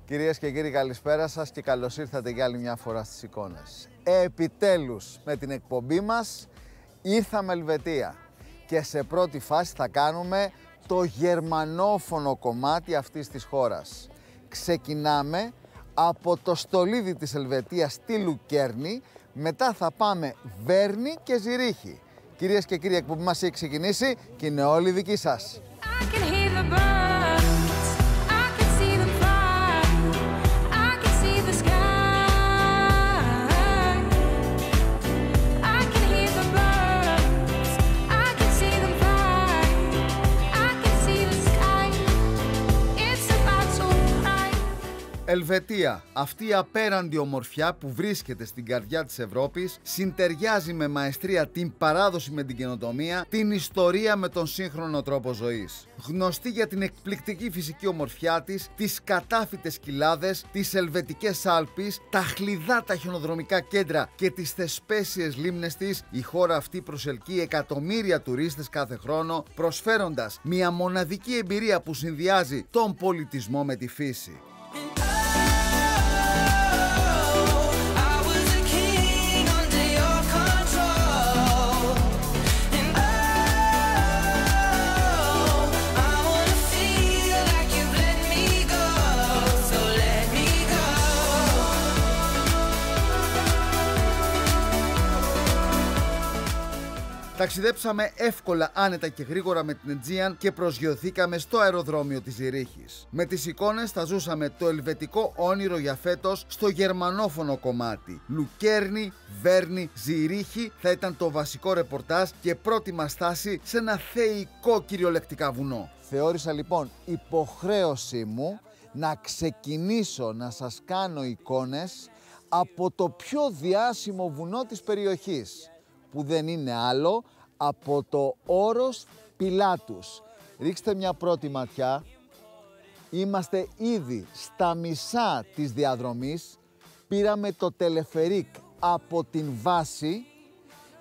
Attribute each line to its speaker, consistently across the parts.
Speaker 1: Κυρίες και κύριοι, καλησπέρα σας και καλώς ήρθατε για άλλη μια φορά στις εικόνες. Επιτέλους, με την εκπομπή μας ήρθαμε Ελβετία και σε πρώτη φάση θα κάνουμε το γερμανόφωνο κομμάτι αυτής της χώρας. Ξεκινάμε από το στολίδι της Ελβετίας στη Λουκέρνη, μετά θα πάμε Βέρνη και Ζηρίχη. Κυρίες και κύριοι, η εκπομπή μας έχει ξεκινήσει και είναι όλοι δικοί σας. Ελβετία, αυτή η απέραντη ομορφιά που βρίσκεται στην καρδιά της Ευρώπης, συντεριάζει με μαεστρία την παράδοση με την καινοτομία, την ιστορία με τον σύγχρονο τρόπο ζωής. Γνωστή για την εκπληκτική φυσική ομορφιά της, τις κατάφυτες κοιλάδες, τις Ελβετικές Άλπεις, τα χλιδάτα χιονοδρομικά κέντρα και τις θεσπέσιες λίμνες της, η χώρα αυτή προσελκύει εκατομμύρια τουρίστες κάθε χρόνο, προσφέροντας μια μοναδική εμπειρία που συνδυάζει τον πολιτισμό με τη φύση. Ταξιδέψαμε εύκολα, άνετα και γρήγορα με την Aegean και προσγειωθήκαμε στο αεροδρόμιο της Ζηρίχης. Με τις εικόνες θα ζούσαμε το ελβετικό όνειρο για φέτος στο γερμανόφωνο κομμάτι. Λουκέρνη, Βέρνη, Ζηρίχη θα ήταν το βασικό ρεπορτάζ και πρώτη μας στάση σε ένα θεϊκό κυριολεκτικά βουνό. Θεώρησα λοιπόν υποχρέωσή μου να ξεκινήσω να σας κάνω εικόνες από το πιο διάσημο βουνό της περιοχής, που δεν είναι άλλο από το όρος Πιλάτους. Ρίξτε μια πρώτη ματιά. Είμαστε ήδη στα μισά της διαδρομής. Πήραμε το τελεφερίκ από την βάση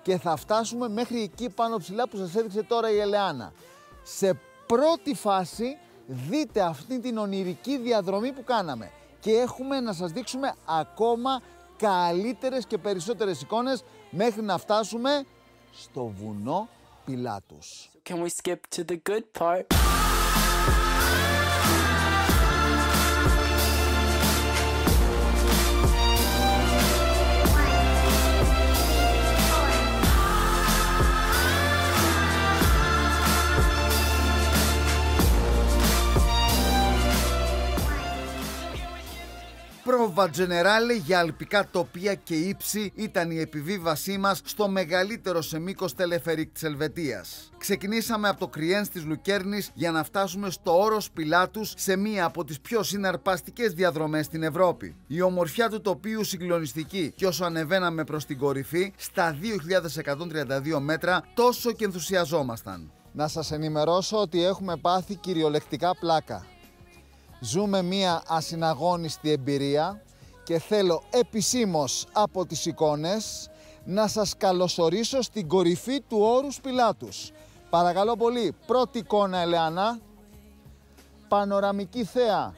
Speaker 1: και θα φτάσουμε μέχρι εκεί πάνω ψηλά που σας έδειξε τώρα η Ελεάνα. Σε πρώτη φάση δείτε αυτή την ονειρική διαδρομή που κάναμε και έχουμε να σας δείξουμε ακόμα καλύτερες και περισσότερες εικόνες μέχρι να φτάσουμε στο βουνό Πιλάτους.
Speaker 2: Can we skip to the good part?
Speaker 1: Πρόβα Τζενεράλε για αλπικά τοπία και ύψη ήταν η επιβίβασή μας στο μεγαλύτερο σε μήκος τελεφερίκ της Ελβετίας. Ξεκινήσαμε από το Κριένς της Λουκέρνης για να φτάσουμε στο όρος Πιλάτους, σε μία από τις πιο συναρπαστικές διαδρομές στην Ευρώπη. Η ομορφιά του τοπίου συγκλονιστική και όσο ανεβαίναμε προς την κορυφή, στα 2.132 μέτρα, τόσο και ενθουσιαζόμασταν. Να σας ενημερώσω ότι έχουμε πάθει κυριολεκτικά πλάκα. Ζούμε μία ασυναγώνιστη εμπειρία και θέλω επισήμως από τις εικόνες να σας καλωσορίσω στην κορυφή του όρους Πιλάτους. Παρακαλώ πολύ, πρώτη εικόνα Ελεάνα, πανοραμική θέα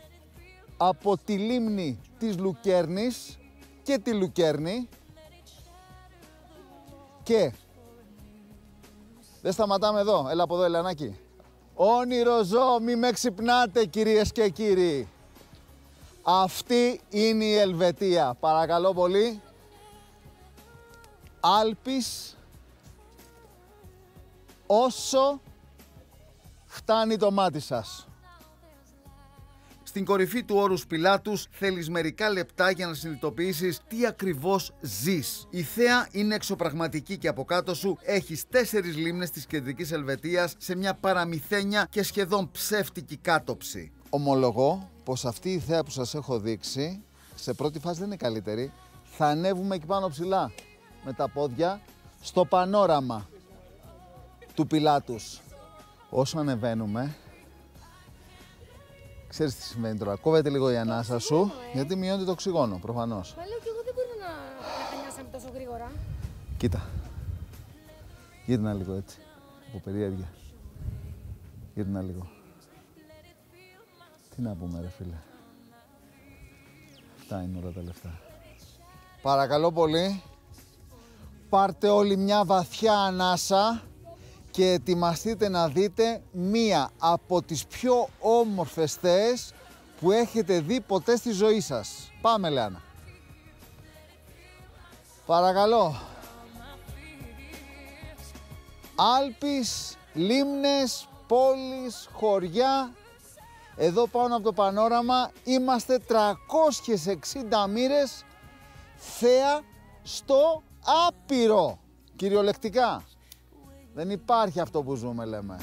Speaker 1: από τη λίμνη της Λουκέρνης και τη Λουκέρνη και δεν σταματάμε εδώ, έλα από εδώ Ελεανάκη. Όνειρο ζω, μη με ξυπνάτε κυρίες και κύριοι. Αυτή είναι η Ελβετία, παρακαλώ πολύ. Άλπης όσο φτάνει το μάτι σας. Στην κορυφή του όρους Πιλάτους θέλεις μερικά λεπτά για να συνειδητοποιήσεις τι ακριβώς ζεις. Η θέα είναι εξωπραγματική και από κάτω σου έχεις 4 λίμνες της κεντρικής Ελβετίας σε μια παραμυθένια και σχεδόν ψεύτικη κάτοψη. Ομολογώ πως αυτή η θέα που σας έχω δείξει σε πρώτη φάση δεν είναι καλύτερη. Θα ανέβουμε εκεί πάνω ψηλά με τα πόδια στο πανόραμα του Πιλάτους. Όσο ανεβαίνουμε, ξέρεις τι συμβαίνει τώρα, κόβεται λίγο η ανάσα σου, γιατί μειώνεται το οξυγόνο, προφανώς.
Speaker 3: Μα λέω και εγώ δεν μπορώ να νιώσαμε τόσο γρήγορα.
Speaker 1: Κοίτα, γύρνα λίγο έτσι, από περιέργεια. Γύρνα λίγο. Τι να πούμε ρε φίλε. Αυτά είναι όλα τα λεφτά. Παρακαλώ πολύ, πάρτε όλοι μια βαθιά ανάσα και ετοιμαστείτε να δείτε μία από τις πιο όμορφες θέες που έχετε δει ποτέ στη ζωή σας. Πάμε, Λεάνα. Παρακαλώ. Άλπεις, λίμνες, πόλεις, χωριά. Εδώ πάνω από το πανόραμα είμαστε 360 μοίρες θέα στο άπειρο. Κυριολεκτικά. Δεν υπάρχει αυτό που ζούμε, λέμε.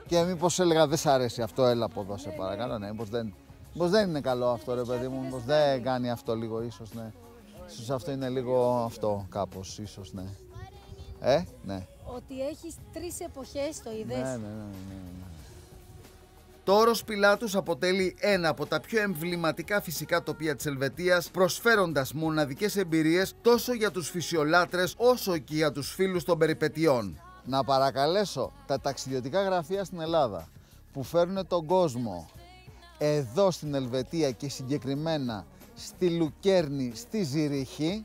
Speaker 1: Και μήπως έλεγα δεν σ' αρέσει αυτό, έλα από εδώ σε παρακαλώ, ναι, μήπως δεν είναι καλό αυτό ρε παιδί μου, μήπως δεν κάνει αυτό λίγο ίσως, ναι. Ίσως αυτό είναι λίγο αυτό κάπως, ίσως, ναι. Ναι.
Speaker 3: Ότι έχεις 3 εποχές, το είδες.
Speaker 1: Ναι. Το όρος Πιλάτους αποτελεί ένα από τα πιο εμβληματικά φυσικά τοπία της Ελβετίας, προσφέροντας μοναδικές εμπειρίες τόσο για τους φυσιολάτρες όσο και για τους φίλους των περιπετειών. Να παρακαλέσω τα ταξιδιωτικά γραφεία στην Ελλάδα που φέρνουν τον κόσμο εδώ στην Ελβετία και συγκεκριμένα στη Λουκέρνη, στη Ζηρίχη,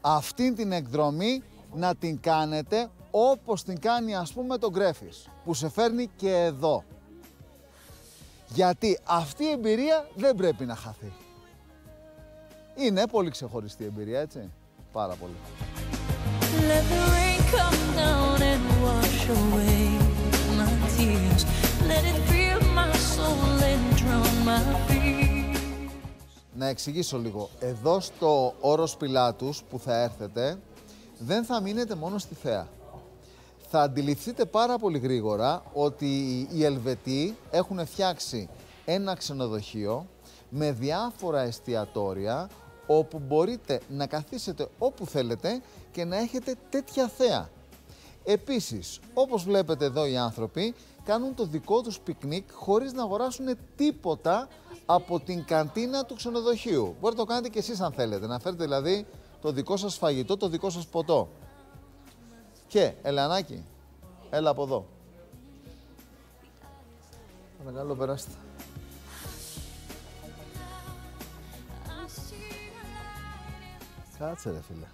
Speaker 1: αυτήν την εκδρομή να την κάνετε όπως την κάνει ας πούμε τον Γκρέφης που σε φέρνει και εδώ. Γιατί αυτή η εμπειρία δεν πρέπει να χαθεί. Είναι πολύ ξεχωριστή εμπειρία, έτσι. Πάρα πολύ. Να εξηγήσω λίγο. Εδώ στο όρος Πιλάτους που θα έρθετε, δεν θα μείνετε μόνο στη θέα. Θα αντιληφθείτε πάρα πολύ γρήγορα ότι οι Ελβετοί έχουν φτιάξει ένα ξενοδοχείο με διάφορα εστιατόρια όπου μπορείτε να καθίσετε όπου θέλετε και να έχετε τέτοια θέα. Επίσης, όπως βλέπετε εδώ οι άνθρωποι κάνουν το δικό τους πικνίκ χωρίς να αγοράσουν τίποτα από την καντίνα του ξενοδοχείου. Μπορείτε να το κάνετε και εσείς αν θέλετε, να φέρετε δηλαδή το δικό σας φαγητό, το δικό σας ποτό. Και, Ελεανάκη, έλα από εδώ. Παρακαλώ, περάστε. Κάτσε ρε φίλε.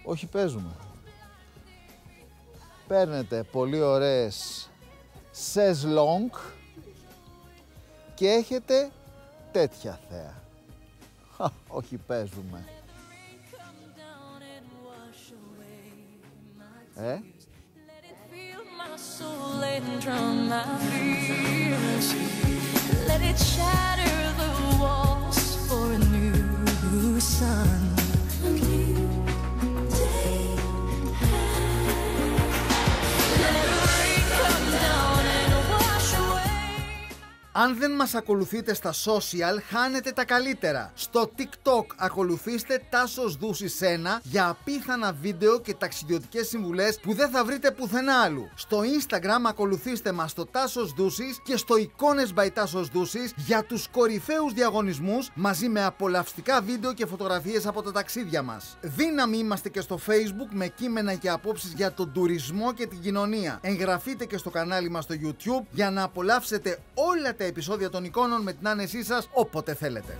Speaker 1: Όχι, παίζουμε. Παίρνετε πολύ ωραίες σεζλόγκ και έχετε τέτοια θέα. Όχι, παίζουμε. Αν δεν μας ακολουθείτε στα social, χάνετε τα καλύτερα. Στο TikTok ακολουθήστε Τάσος Δούσης 1 για απίθανα βίντεο και ταξιδιωτικές συμβουλές που δεν θα βρείτε πουθενά άλλου. Στο Instagram ακολουθήστε μας στο Τάσος Δούσης και στο Εικόνες by Τάσος Δούσης για τους κορυφαίους διαγωνισμούς μαζί με απολαυστικά βίντεο και φωτογραφίες από τα ταξίδια μας. Δύναμη είμαστε και στο Facebook με κείμενα και απόψεις για τον τουρισμό και την κοινωνία. Εγγραφείτε και στο κανάλι μας στο YouTube για να απολαύσετε όλα τα επεισόδια των εικόνων με την άνεσή σας όποτε θέλετε.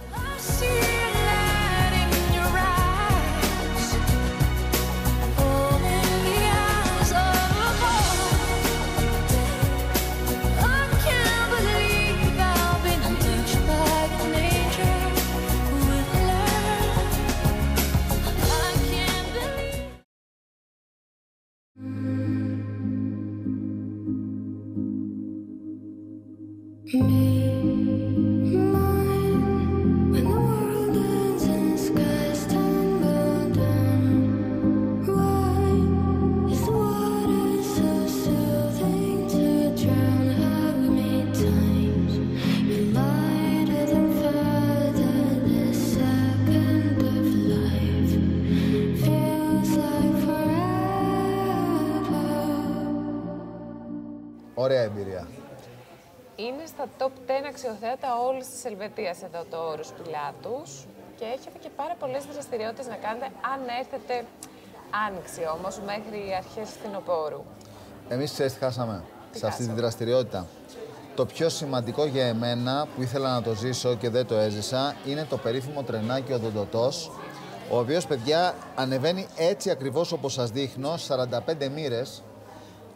Speaker 1: Ωραία εμπειρία.
Speaker 4: Είναι στα top 10 αξιοθέατα όλης της Ελβετίας εδώ το Όρος Πιλάτους και έχετε και πάρα πολλές δραστηριότητες να κάνετε αν έρθετε άνοιξη όμως μέχρι αρχές φθινοπόρου.
Speaker 1: Εμείς ξέρεις τι χάσαμε σε αυτή τη
Speaker 4: χάσαμε?
Speaker 1: δραστηριότητα. Το πιο σημαντικό για εμένα που ήθελα να το ζήσω και δεν το έζησα είναι το περίφημο τρενάκι Οδοντοτός, ο οποίος, παιδιά, ανεβαίνει έτσι ακριβώς όπως σας δείχνω, 45 μοίρες.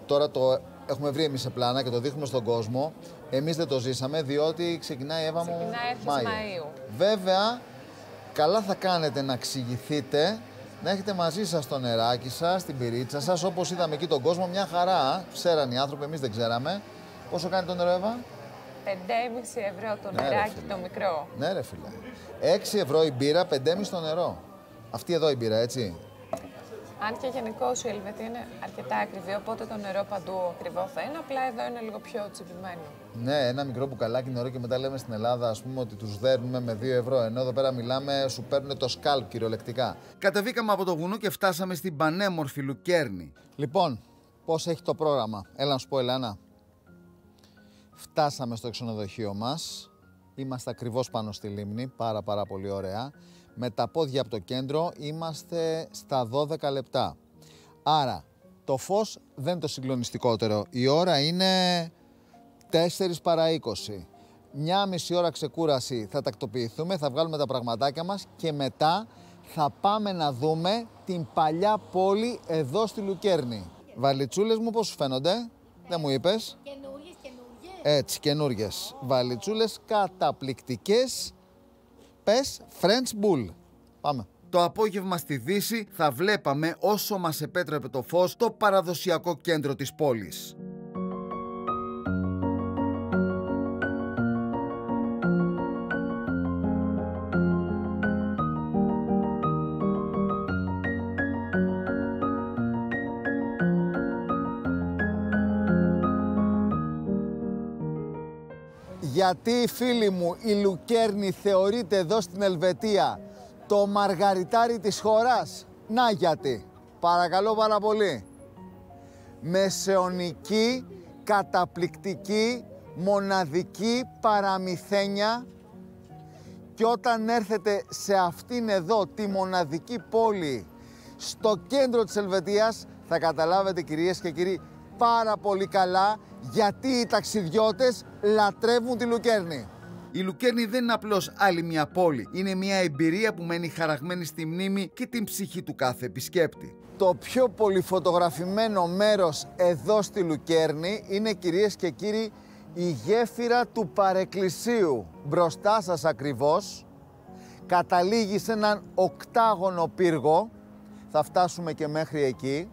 Speaker 1: Τώρα το έχουμε βρει εμείς σε πλάνα και το δείχνουμε στον κόσμο. Εμείς δεν το ζήσαμε διότι ξεκινάει η Εύα μου
Speaker 4: αρχές Μαΐου.
Speaker 1: Βέβαια, καλά θα κάνετε να εξηγηθείτε, να έχετε μαζί σας το νεράκι σας, την πυρίτσα σας, όπως είδαμε εκεί τον κόσμο, μια χαρά. Ξέραν οι άνθρωποι, εμείς δεν ξέραμε. Πόσο κάνει το νερό, Εύα?
Speaker 4: 5,5 ευρώ το νεράκι το μικρό.
Speaker 1: Ναι ρε φίλε. 6 ευρώ η μπύρα, 5,5 το νερό. Αυτή εδώ η μπύρα, έτσι.
Speaker 4: Αν και γενικώς η Ελβετία είναι αρκετά ακριβή, οπότε το νερό παντού ακριβό θα είναι, απλά εδώ είναι λίγο πιο τσιμπημένο.
Speaker 1: Ναι, ένα μικρό μπουκαλάκι νερό και μετά λέμε στην Ελλάδα, ας πούμε, ότι τους δέρνουμε με 2 ευρώ. Ενώ εδώ πέρα μιλάμε, σου παίρνουν το σκάλπ κυριολεκτικά. Κατεβήκαμε από το βουνό και φτάσαμε στην πανέμορφη Λουκέρνη. Λοιπόν, πώς έχει το πρόγραμμα? Έλα να σου πω, Ελένα. Φτάσαμε στο ξενοδοχείο μας. Είμαστε ακριβώς πάνω στη λίμνη, πάρα πολύ ωραία. Με τα πόδια από το κέντρο είμαστε στα 12 λεπτά. Άρα, το φως δεν είναι το συγκλονιστικότερο. Η ώρα είναι 4 παρά 20. Μια μισή ώρα ξεκούραση θα τακτοποιηθούμε, θα βγάλουμε τα πραγματάκια μας και μετά θα πάμε να δούμε την παλιά πόλη εδώ στη Λουκέρνη. Βαλιτσούλες μου πώς σου φαίνονται? Δεν μου είπες. Έτσι, καινούργιες. Βαλιτσούλες καταπληκτικές. Πες French Bull. Πάμε. Το απόγευμα στη Δύση θα βλέπαμε, όσο μας επέτρεπε το φως, το παραδοσιακό κέντρο της πόλης. Γιατί, φίλοι μου, η Λουκέρνη θεωρείται εδώ στην Ελβετία το μαργαριτάρι της χώρας? Να γιατί. Παρακαλώ πάρα πολύ. Μεσαιωνική, καταπληκτική, μοναδική παραμυθένια, και όταν έρθετε σε αυτήν εδώ τη μοναδική πόλη στο κέντρο της Ελβετίας θα καταλάβετε, κυρίες και κύριοι, πάρα πολύ καλά γιατί οι ταξιδιώτες λατρεύουν τη Λουκέρνη. Η Λουκέρνη δεν είναι απλώς άλλη μια πόλη. Είναι μια εμπειρία που μένει χαραγμένη στη μνήμη και την ψυχή του κάθε επισκέπτη. Το πιο πολύ φωτογραφημένο μέρος εδώ στη Λουκέρνη είναι, κυρίες και κύριοι, η γέφυρα του Παρεκκλησίου. Μπροστά σας ακριβώς καταλήγει σε έναν οκτάγωνο πύργο, θα φτάσουμε και μέχρι εκεί,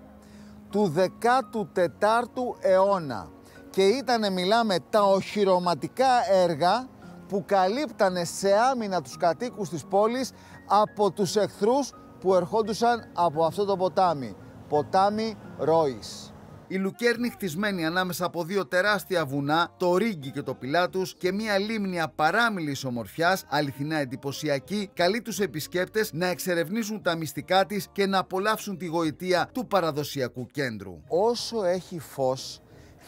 Speaker 1: του 14ου αιώνα. Και ήτανε, μιλάμε, τα οχυρωματικά έργα που καλύπτανε σε άμυνα τους κατοίκους της πόλης από τους εχθρούς που ερχόντουσαν από αυτό το ποτάμι. Ποτάμι Ρόης. Η Λουκέρνη, χτισμένη ανάμεσα από δύο τεράστια βουνά, το Ρίγκι και το Πιλάτους, και μια λίμνη απαράμιλης ομορφιάς, αληθινά εντυπωσιακή, καλεί τους επισκέπτες να εξερευνήσουν τα μυστικά της και να απολαύσουν τη γοητεία του παραδοσιακού κέντρου. Όσο έχει φως,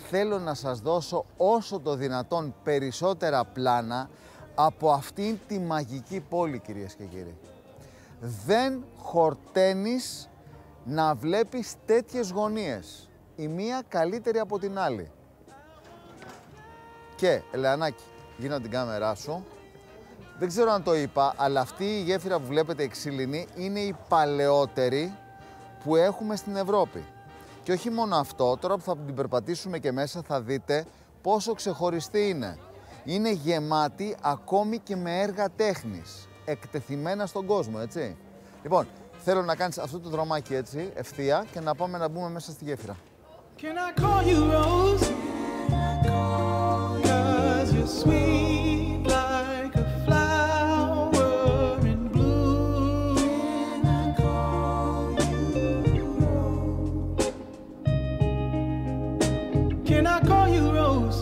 Speaker 1: θέλω να σας δώσω όσο το δυνατόν περισσότερα πλάνα από αυτήν τη μαγική πόλη, κυρίες και κύριοι. Δεν χορταίνεις να βλέπεις τέτοιες γωνίες. Η μία καλύτερη από την άλλη. Και, Ελεανάκη, γίνω την κάμερά σου. Δεν ξέρω αν το είπα, αλλά αυτή η γέφυρα που βλέπετε, η ξύλινη, είναι η παλαιότερη που έχουμε στην Ευρώπη. Και όχι μόνο αυτό, τώρα που θα την περπατήσουμε και μέσα θα δείτε πόσο ξεχωριστή είναι. Είναι γεμάτη ακόμη και με έργα τέχνης, εκτεθειμένα στον κόσμο, έτσι. Λοιπόν, θέλω να κάνεις αυτό το δρομάκι έτσι, ευθεία, και να πάμε να μπούμε μέσα στη γέφυρα.
Speaker 5: Can I call you Rose? Cause you're sweet like a flower in bloom. Can I call you Rose? Can I call you Rose?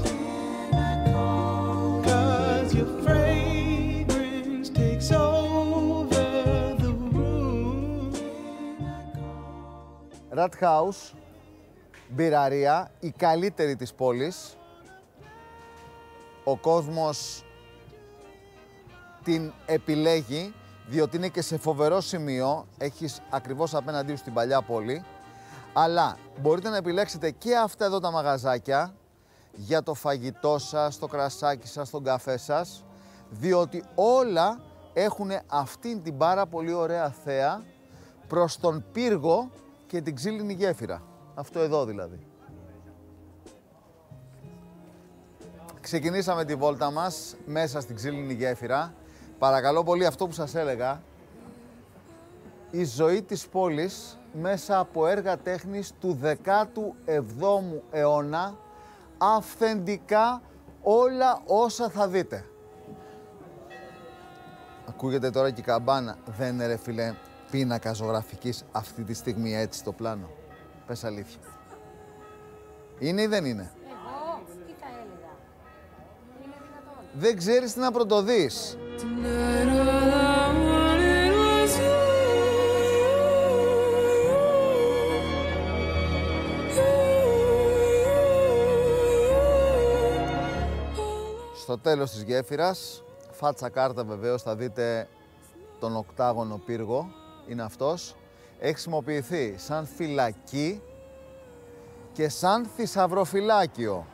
Speaker 5: Cause your fragrance takes over the room.
Speaker 1: Rat House. μπειραρία, η καλύτερη της πόλης. Ο κόσμος την επιλέγει, διότι είναι και σε φοβερό σημείο, έχεις ακριβώς απέναντί σου την παλιά πόλη, αλλά μπορείτε να επιλέξετε και αυτά εδώ τα μαγαζάκια για το φαγητό σας, το κρασάκι σας, τον καφέ σας, διότι όλα έχουν αυτήν την πάρα πολύ ωραία θέα προς τον πύργο και την ξύλινη γέφυρα. Αυτό εδώ δηλαδή. Ξεκινήσαμε τη βόλτα μας μέσα στην ξύλινη γέφυρα. Παρακαλώ πολύ, αυτό που σας έλεγα, η ζωή της πόλης μέσα από έργα τέχνης του 17ου αιώνα, αυθεντικά όλα όσα θα δείτε. Ακούγεται τώρα και η καμπάνα. Δεν είναι ρε φίλε πίνακα ζωγραφικής αυτή τη στιγμή έτσι στο πλάνο? Πες αλήθεια. Είναι ή δεν είναι?
Speaker 3: Εγώ τι θα έλεγα. Είναι δυνατόν?
Speaker 1: Δεν ξέρεις τι να πρωτοδείς. Στο τέλος της γέφυρας, φάτσα κάρτα βεβαίως, θα δείτε τον οκτάγωνο πύργο, είναι αυτός. Έχει χρησιμοποιηθεί σαν φυλακή και σαν θησαυροφυλάκιο.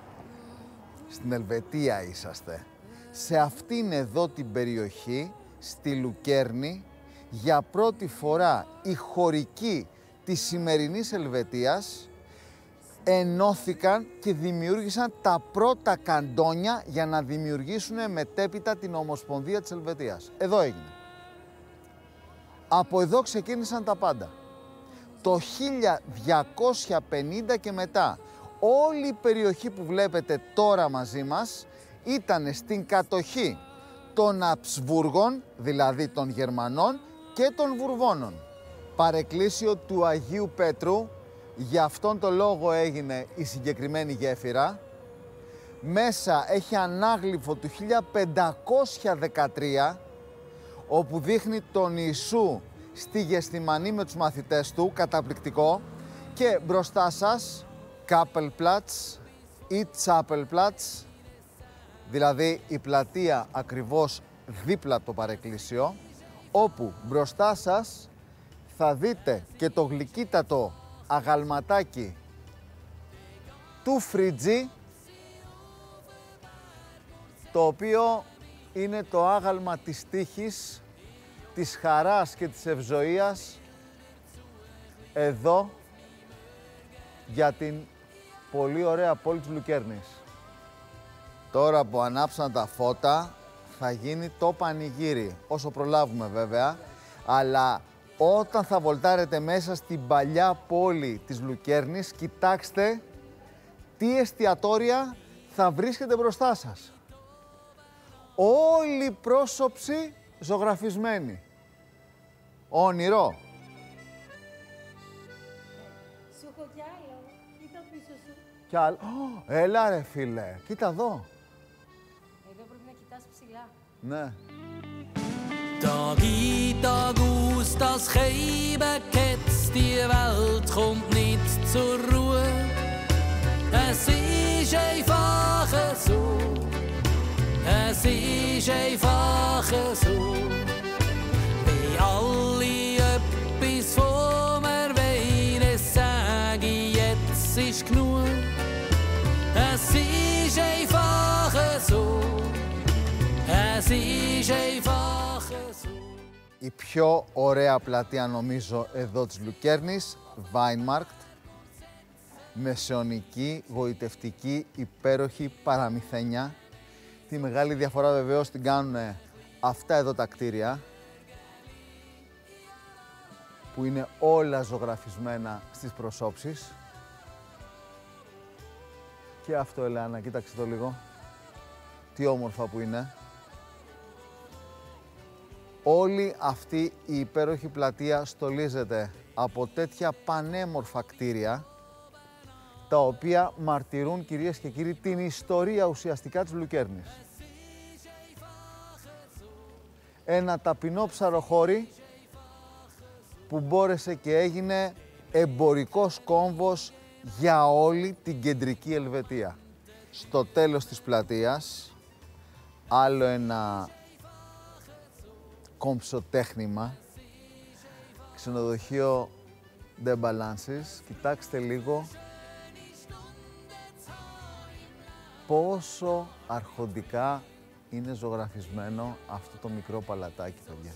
Speaker 1: Στην Ελβετία είσαστε. Σε αυτήν εδώ την περιοχή, στη Λουκέρνη, για πρώτη φορά οι χωρικοί της σημερινής Ελβετίας ενώθηκαν και δημιούργησαν τα πρώτα καντόνια για να δημιουργήσουν μετέπειτα την Ομοσπονδία της Ελβετίας. Εδώ έγινε. Από εδώ ξεκίνησαν τα πάντα. Το 1250 και μετά όλη η περιοχή που βλέπετε τώρα μαζί μας ήταν στην κατοχή των Αψβούργων, δηλαδή των Γερμανών και των Βουρβώνων. Παρεκκλήσιο του Αγίου Πέτρου, γι' αυτόν τον λόγο έγινε η συγκεκριμένη γέφυρα. Μέσα έχει ανάγλυφο του 1513, όπου δείχνει τον Ιησού στη Γεστημανή με τους μαθητές του, καταπληκτικό. Και μπροστά σας, Kappelplatz ή Chapelplatz, δηλαδή η πλατεία ακριβώς δίπλα από το παρεκκλήσιο, όπου μπροστά σας θα δείτε και το γλυκύτατο αγαλματάκι του Φριτζή, το οποίο είναι το άγαλμα της τύχης, της χαράς και της ευζοίας εδώ για την πολύ ωραία πόλη της Λουκέρνης. Τώρα που ανάψαν τα φώτα θα γίνει το πανηγύρι, όσο προλάβουμε βέβαια, αλλά όταν θα βολτάρετε μέσα στην παλιά πόλη της Λουκέρνης, κοιτάξτε τι εστιατόρια θα βρίσκετε μπροστά σας. Όλοι οι πρόσωψοι ζωγραφισμένοι. Όνειρο.
Speaker 3: Σου έχω κι άλλο. Κοίτα πίσω σου.
Speaker 1: Κι άλλο. Έλα ρε φίλε, κοίτα εδώ.
Speaker 3: Εδώ πρέπει να κοιτάς ψηλά.
Speaker 1: Ναι.
Speaker 2: Tag ein, Tag aus, das Leben geht's, die Welt kommt nicht zur Ruhe. Es ist einfach so, es ist einfach so. Wie alle etwas von mir wollen, es sage ich, jetzt ist genug. Es ist einfach so, es ist einfach so.
Speaker 1: Η πιο ωραία πλατεία νομίζω εδώ της Λουκέρνης, Weinmarkt, μεσαιωνική, γοητευτική, υπέροχη παραμυθένια. Τη μεγάλη διαφορά βεβαίως την κάνουν αυτά εδώ τα κτίρια, που είναι όλα ζωγραφισμένα στις προσώψεις. Και αυτό, Ελεάνα, κοίταξε το λίγο. Τι όμορφα που είναι. Όλη αυτή η υπέροχη πλατεία στολίζεται από τέτοια πανέμορφα κτίρια, τα οποία μαρτυρούν, κυρίες και κύριοι, την ιστορία ουσιαστικά της Λουκέρνης. Ένα ταπεινό ψαροχώρι που μπόρεσε και έγινε εμπορικός κόμβος για όλη την κεντρική Ελβετία. Στο τέλος της πλατείας, άλλο ένα κομψοτέχνημα, ξενοδοχείο The Balances. Κοιτάξτε λίγο πόσο αρχοντικά είναι ζωγραφισμένο αυτό το μικρό παλατάκι, παιδιά.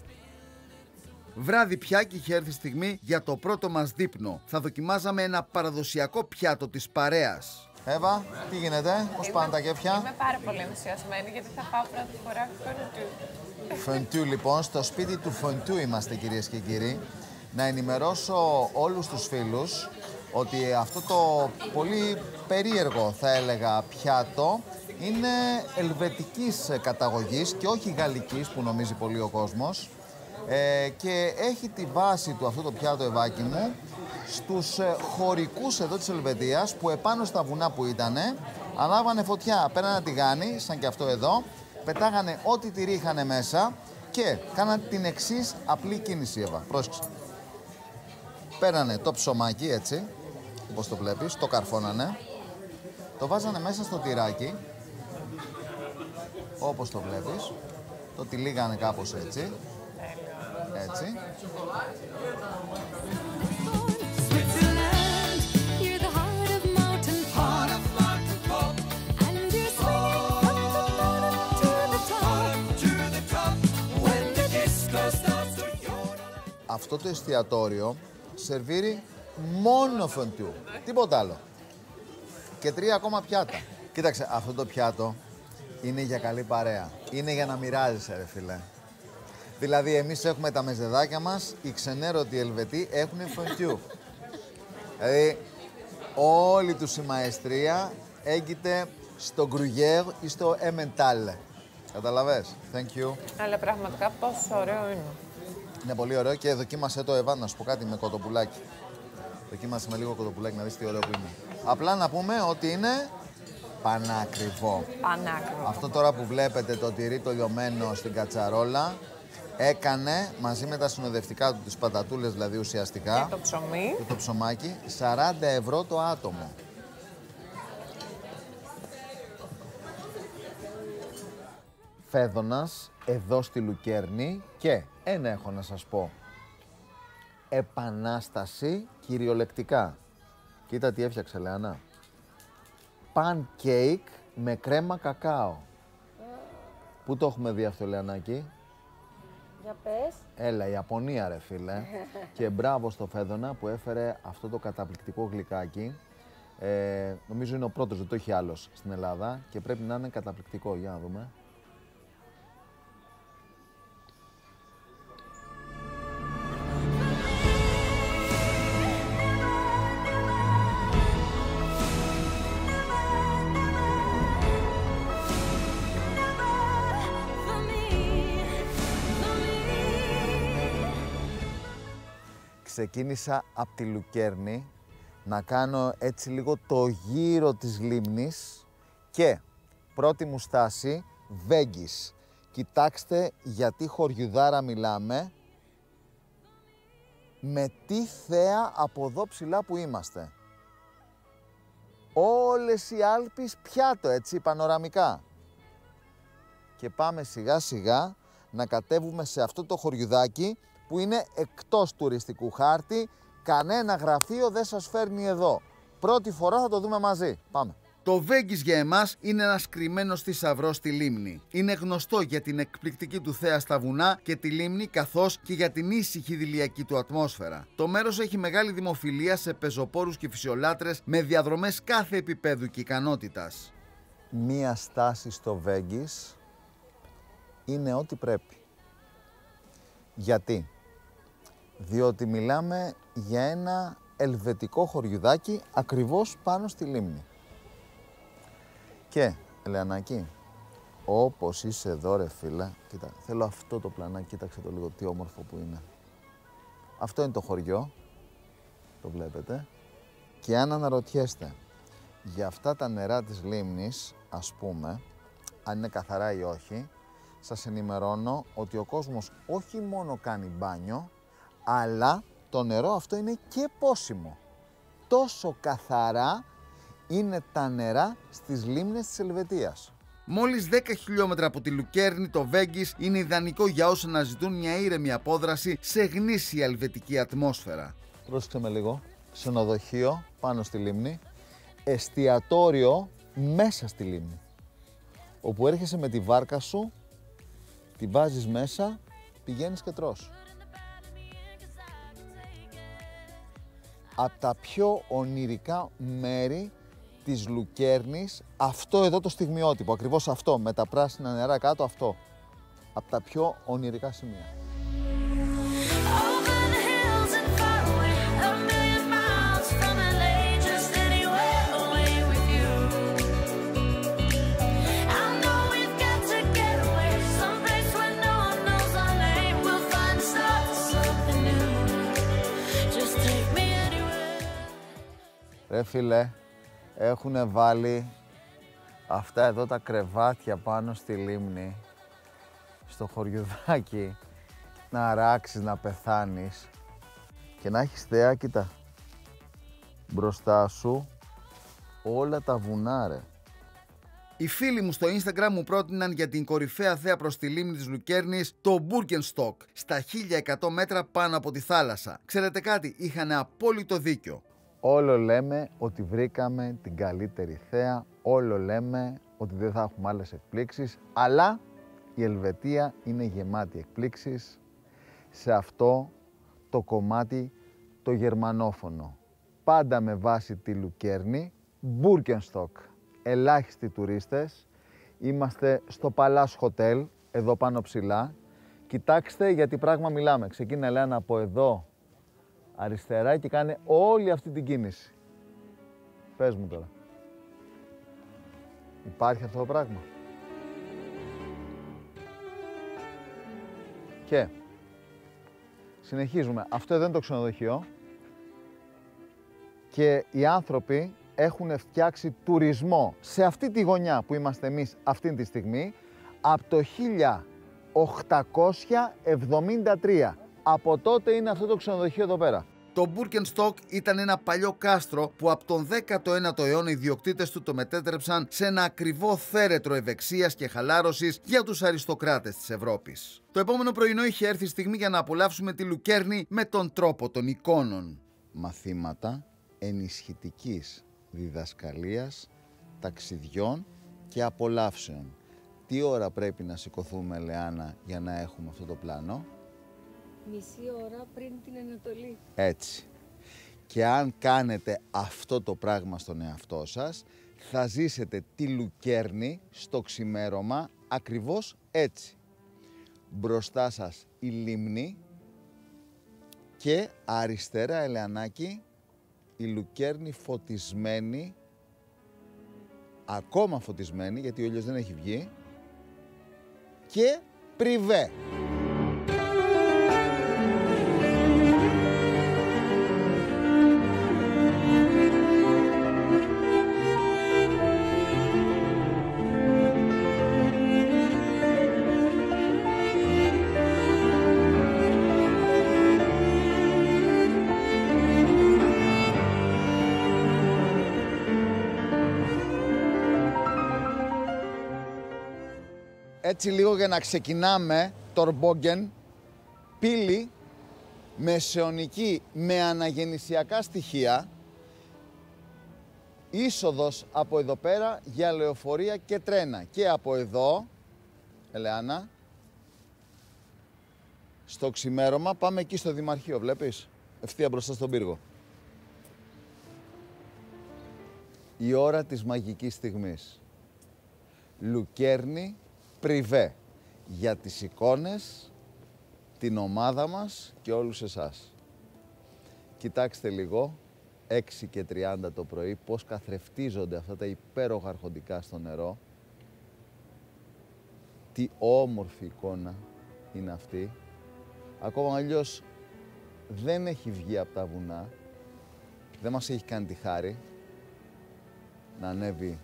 Speaker 1: Βράδυ πια και είχε έρθει η στιγμή για το πρώτο μας δείπνο. Θα δοκιμάζαμε ένα παραδοσιακό πιάτο της παρέας. Εύα, τι γίνεται, πώς πάνε τα κέφια?
Speaker 4: Είμαι πάρα πολύ ενθουσιασμένη γιατί θα πάω πρώτη φορά φοντού.
Speaker 1: Φοντού λοιπόν, στο σπίτι του φοντού είμαστε, κυρίες και κύριοι. Να ενημερώσω όλους τους φίλους ότι αυτό το πολύ περίεργο, θα έλεγα, πιάτο είναι ελβετικής καταγωγής και όχι γαλλικής που νομίζει πολύ ο κόσμος. Και έχει τη βάση του αυτό το πιάτο, Ευάκι μου, στους χωρικούς εδώ της Ελβετίας που επάνω στα βουνά που ήτανε ανάβανε φωτιά, πέρανε τηγάνι, σαν και αυτό εδώ, πετάγανε ό,τι τυρί είχανε μέσα και κάνανε την εξής απλή κίνηση, Εύα. Πρόσεξε. Πέρανε το ψωμάκι έτσι, όπως το βλέπεις, το καρφώνανε, το βάζανε μέσα στο τυράκι, όπως το βλέπεις, το τυλίγανε κάπως έτσι. Έτσι. Αυτό το εστιατόριο σερβίρει μόνο φοντού, τίποτα άλλο. Και 3 ακόμα πιάτα. Κοίταξε, αυτό το πιάτο είναι για καλή παρέα. Είναι για να μοιράζεσαι, ρε φίλε. Δηλαδή, εμείς έχουμε τα μεζεδάκια μας, οι ξενέρωτοι Ελβετοί έχουν φοντιού. Δηλαδή, όλη τους η μαεστρία έγκυται στο γκρουγέρ ή στο εμεντάλ. Καταλαβες. Thank you.
Speaker 4: Αλλά πραγματικά πόσο ωραίο είναι.
Speaker 1: Είναι πολύ ωραίο και δοκίμασέ το, Εύα, να σου πω κάτι με κοτοπουλάκι. Δοκίμασε με λίγο κοτοπουλάκι να δεις τι ωραίο που είναι. Απλά να πούμε ότι είναι πανάκριβο.
Speaker 4: Πανάκριβο.
Speaker 1: Αυτό τώρα που βλέπετε το τυρί το λιωμένο στην κατσαρόλα, έκανε μαζί με τα συνοδευτικά του, τις πατατούλες δηλαδή ουσιαστικά,
Speaker 4: Και το ψωμί.
Speaker 1: και το ψωμάκι, 40 ευρώ το άτομο. Φέδωνας εδώ στη Λουκέρνη και ένα έχω να σας πω. Επανάσταση κυριολεκτικά. Κοίτα τι έφτιαξε, Λεανά. Pancake με κρέμα κακάο. Πού το έχουμε δει αυτό, Λεανάκη?
Speaker 3: Για πες.
Speaker 1: Έλα, Ιαπωνία, ρε φίλε. Και μπράβο στο Φέδωνα που έφερε αυτό το καταπληκτικό γλυκάκι. Νομίζω είναι ο πρώτος, δεν το έχει άλλος στην Ελλάδα και πρέπει να είναι καταπληκτικό. Για να δούμε. Ξεκίνησα από τη Λουκέρνη να κάνω έτσι λίγο το γύρο της λίμνης και πρώτη μου στάση Βέγγις. Κοιτάξτε γιατί χωριουδάρα μιλάμε, με τι θέα από εδώ ψηλά που είμαστε. Όλες οι Άλπεις πιάτο έτσι πανοραμικά. Και πάμε σιγά σιγά να κατέβουμε σε αυτό το χωριουδάκι που είναι εκτός τουριστικού χάρτη, κανένα γραφείο δεν σας φέρνει εδώ. Πρώτη φορά θα το δούμε μαζί. Πάμε. Το Βέγγις για εμάς είναι ένας κρυμμένος θησαυρός στη λίμνη. Είναι γνωστό για την εκπληκτική του θέα στα βουνά και τη λίμνη, καθώς και για την ήσυχη δειλιακή του ατμόσφαιρα. Το μέρος έχει μεγάλη δημοφιλία σε πεζοπόρους και φυσιολάτρες με διαδρομές κάθε επίπεδου και ικανότητας. Μία στάση στο Βέγγις είναι ό,τι πρέπει. Γιατί? Διότι μιλάμε για ένα ελβετικό χωριουδάκι ακριβώς πάνω στη λίμνη. Και, Ελεανάκη, όπως είσαι εδώ ρε φίλε, κοίτα, θέλω αυτό το πλανάκι, κοίταξε το λίγο τι όμορφο που είναι. Αυτό είναι το χωριό, το βλέπετε. Και αν αναρωτιέστε για αυτά τα νερά της λίμνης, ας πούμε, αν είναι καθαρά ή όχι, σας ενημερώνω ότι ο κόσμος όχι μόνο κάνει μπάνιο, αλλά το νερό αυτό είναι και πόσιμο.
Speaker 6: τόσο καθαρά είναι τα νερά στις λίμνες της Ελβετίας.
Speaker 1: Μόλις 10 χιλιόμετρα από τη Λουκέρνη, το Βέγγις είναι ιδανικό για όσους αναζητούν μια ήρεμη απόδραση σε γνήσια ελβετική ατμόσφαιρα.
Speaker 6: Πρόσεξε με λίγο. Ξενοδοχείο πάνω στη λίμνη, εστιατόριο μέσα στη λίμνη, όπου έρχεσαι με τη βάρκα σου, τη βάζεις μέσα, πηγαίνεις και τρως. Από τα πιο ονειρικά μέρη της Λουκέρνης, αυτό εδώ το στιγμιότυπο, ακριβώς αυτό, με τα πράσινα νερά κάτω, αυτό. Από τα πιο ονειρικά σημεία. Ρε φίλε, έχουνε βάλει αυτά εδώ τα κρεβάτια πάνω στη λίμνη, στο χωριουδάκι, να αράξεις, να πεθάνεις και να έχεις θέα, κοίτα, μπροστά σου όλα τα βουνά, ρε.
Speaker 1: Οι φίλοι μου στο Instagram μου πρότειναν για την κορυφαία θέα προς τη λίμνη της Λουκέρνης το Bürgenstock, στα 1100 μέτρα πάνω από τη θάλασσα. Ξέρετε κάτι, είχαν απόλυτο δίκιο.
Speaker 6: Όλο λέμε ότι βρήκαμε την καλύτερη θέα, όλο λέμε ότι δεν θα έχουμε άλλες εκπλήξεις, αλλά η Ελβετία είναι γεμάτη εκπλήξεις σε αυτό το κομμάτι το γερμανόφωνο. Πάντα με βάση τη Λουκέρνη, Bürgenstock. Ελάχιστοι τουρίστες, είμαστε στο Palace Hotel, εδώ πάνω ψηλά. Κοιτάξτε για τι πράγμα μιλάμε. Ξεκίνα, Ελένα, από εδώ αριστερά και κάνε όλη αυτή την κίνηση. Πες μου τώρα. Υπάρχει αυτό το πράγμα? Και συνεχίζουμε. Αυτό εδώ είναι το ξενοδοχείο και οι άνθρωποι έχουν φτιάξει τουρισμό σε αυτή τη γωνιά που είμαστε εμείς αυτή τη στιγμή από το 1873. Από τότε είναι αυτό το ξενοδοχείο εδώ πέρα.
Speaker 1: Το Bürgenstock ήταν ένα παλιό κάστρο που από τον 19ο αιώνα οι ιδιοκτήτες του το μετέτρεψαν σε ένα ακριβό θέρετρο ευεξίας και χαλάρωσης για τους αριστοκράτες της Ευρώπης. Το επόμενο πρωινό είχε έρθει η στιγμή για να απολαύσουμε τη Λουκέρνη με τον τρόπο των εικόνων.
Speaker 6: Μαθήματα ενισχυτικής διδασκαλίας, ταξιδιών και απολαύσεων. Τι ώρα πρέπει να σηκωθούμε, Λεάνα, για να έχουμε αυτό το πλάνο?
Speaker 3: Μισή ώρα πριν την Ανατολή.
Speaker 6: Έτσι. Και αν κάνετε αυτό το πράγμα στον εαυτό σας, θα ζήσετε τη Λουκέρνη στο ξημέρωμα ακριβώς έτσι. Μπροστά σας η λίμνη και αριστερά, Ελεανάκη, η Λουκέρνη φωτισμένη, ακόμα φωτισμένη, γιατί ο ήλιος δεν έχει βγει, και πριβέ. Έτσι λίγο για να ξεκινάμε, Τορμπόγγεν, πύλη μεσαιωνική με αναγεννησιακά στοιχεία, είσοδος από εδώ πέρα για λεωφορεία και τρένα. Και από εδώ, Ελεάνα, στο ξημέρωμα πάμε εκεί στο Δημαρχείο, βλέπεις, ευθεία μπροστά στον πύργο. Η ώρα της μαγικής στιγμής. Λουκέρνη πριβέ για τις εικόνες, την ομάδα μας και όλους εσάς. Κοιτάξτε λίγο, 6:30 το πρωί, πώς καθρεφτίζονται αυτά τα υπέροχα αρχοντικά στο νερό. Τι όμορφη εικόνα είναι αυτή. Ακόμα αλλιώς δεν έχει βγει από τα βουνά, δεν μας έχει κάνει τη χάρη να ανέβει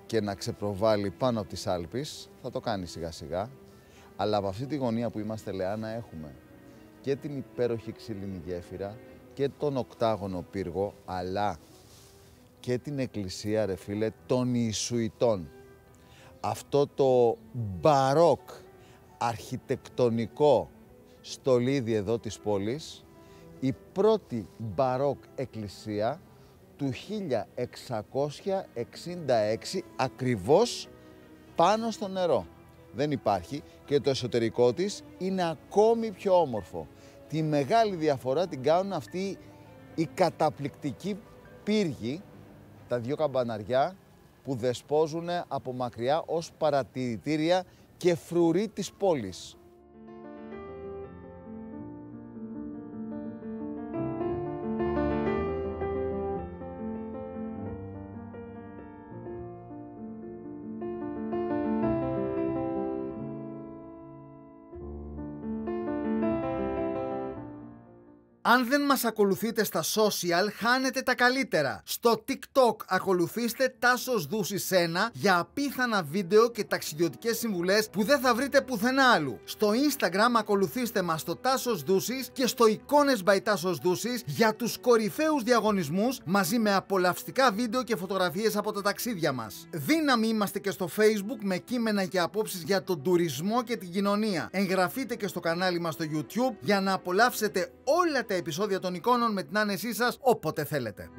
Speaker 6: και να ξεπροβάλλει πάνω από τις Άλπεις, θα το κάνει σιγά σιγά. Αλλά από αυτή τη γωνία που είμαστε, Λεάνα, έχουμε και την υπέροχη ξύλινη γέφυρα και τον οκτάγωνο πύργο, αλλά και την εκκλησία, ρε φίλε, των Ιησουητών. Αυτό το μπαρόκ αρχιτεκτονικό στολίδι εδώ της πόλης, η πρώτη μπαρόκ εκκλησία του 1666, ακριβώς πάνω στο νερό. Δεν υπάρχει, και το εσωτερικό της είναι ακόμη πιο όμορφο. Τη μεγάλη διαφορά την κάνουν αυτοί οι καταπληκτικοί πύργοι, τα δύο καμπαναριά που δεσπόζουν από μακριά ως παρατηρητήρια και φρουροί της πόλης.
Speaker 1: Αν δεν μας ακολουθείτε στα social, χάνετε τα καλύτερα. Στο TikTok ακολουθήστε Τάσος Δούσης 1 για απίθανα βίντεο και ταξιδιωτικές συμβουλές που δεν θα βρείτε πουθενά άλλου. Στο Instagram ακολουθήστε μας στο Τάσος Δούσης και στο Εικόνες by Τάσος Δούσης για τους κορυφαίους διαγωνισμούς μαζί με απολαυστικά βίντεο και φωτογραφίες από τα ταξίδια μας. Δύναμη είμαστε και στο Facebook με κείμενα και απόψεις για τον τουρισμό και την κοινωνία. Εγγραφείτε και στο κανάλι μας στο YouTube για να απολαύσετε όλα τα επεισόδια των εικόνων με την άνεσή σας όποτε θέλετε.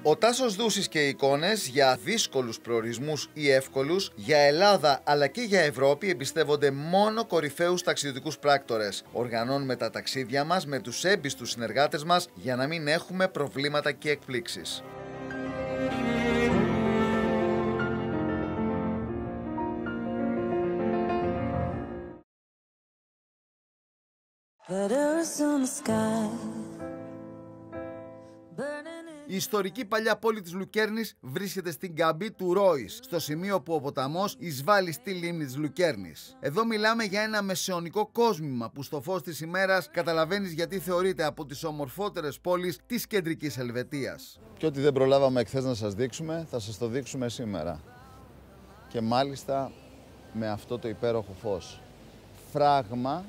Speaker 1: Ο Τάσος Δούσης και οι εικόνες για δύσκολους προορισμούς ή εύκολους, για Ελλάδα αλλά και για Ευρώπη εμπιστεύονται μόνο κορυφαίους ταξιδιωτικούς πράκτορες. Οργανώνουμε τα ταξίδια μας με τους έμπιστους συνεργάτες μας για να μην έχουμε προβλήματα και εκπλήξεις. Η ιστορική παλιά πόλη της Λουκέρνης βρίσκεται στην καμπή του Ρόης, στο σημείο που ο ποταμός εισβάλλει στη λίμνη της Λουκέρνης. Εδώ μιλάμε για ένα μεσαιωνικό κόσμημα που στο φως της ημέρας καταλαβαίνεις γιατί θεωρείται από τις ομορφότερες πόλεις της κεντρικής Ελβετίας.
Speaker 6: Και ό,τι δεν προλάβαμε εχθές να σας δείξουμε, θα σας το δείξουμε σήμερα. Και μάλιστα με αυτό το υπέροχο φως. Φράγμα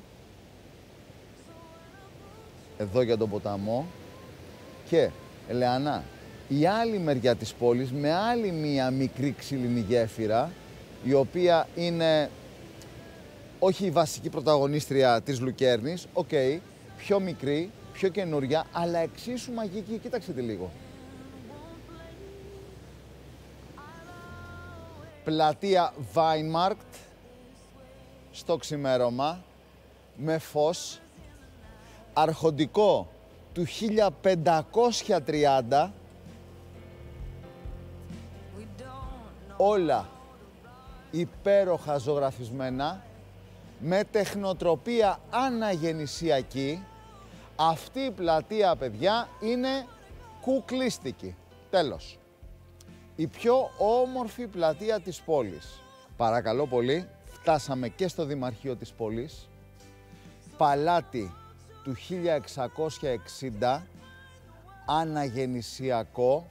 Speaker 6: εδώ για τον ποταμό και Ελεανά, η άλλη μεριά της πόλης με άλλη μία μικρή ξύλινη γέφυρα, η οποία είναι όχι η βασική πρωταγωνίστρια της Λουκέρνης, πιο μικρή, πιο καινούρια, αλλά εξίσου μαγική. Κοίταξε τη λίγο. Πλατεία Βάινμαρκτ, στο ξημέρωμα, με φως, αρχοντικό του 1530, όλα υπέροχα ζωγραφισμένα, με τεχνοτροπία αναγεννησιακή. Αυτή η πλατεία, παιδιά, είναι κουκλίστικη. Τέλος. Η πιο όμορφη πλατεία της πόλης. Παρακαλώ πολύ, φτάσαμε και στο Δημαρχείο της πόλης. Παλάτι του 1660, αναγεννησιακό,